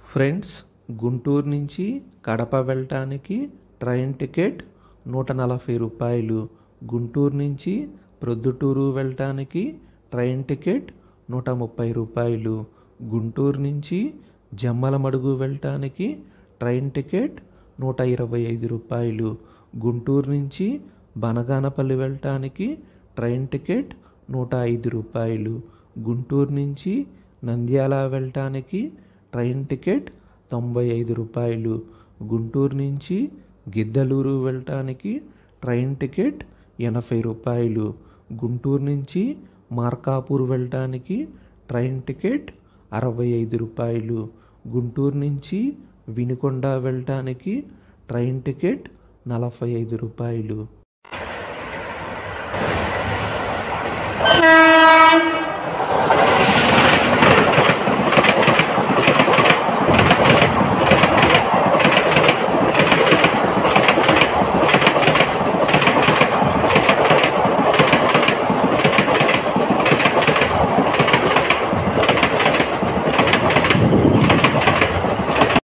Friends, Guntur నుంచి కడప వెళ్ళటానికి train ticket 140 రూపాయలు. గుంటూరు నుంచి ప్రొద్దుటూరు వెళ్ళటానికి ట్రైన్ టికెట్ 130 రూపాయలు. గుంటూరు నుంచి జమ్మలమడుగు వెళ్ళటానికి ట్రైన్ టికెట్ 125 రూపాయలు. గుంటూరు నుంచి బనగానపల్లి వెళ్ళటానికి ట్రైన్ టికెట్ 105 రూపాయలు. గుంటూరు నుంచి నంద్యాల వెళ్ళటానికి ట్రైన్ టికెట్ 95 రూపాయలు. గుంటూరు నుంచి గిద్దలూరు వెళ్ళటానికి ట్రైన్ టికెట్ 80 రూపాయలు. గుంటూరు నుంచి మార్కాపూర్ వెళ్ళటానికి ట్రైన్ టికెట్ 65 రూపాయలు. గుంటూరు నుంచి వినుకొండ వెళ్ళటానికి ట్రైన్ టికెట్ 45 రూపాయలు.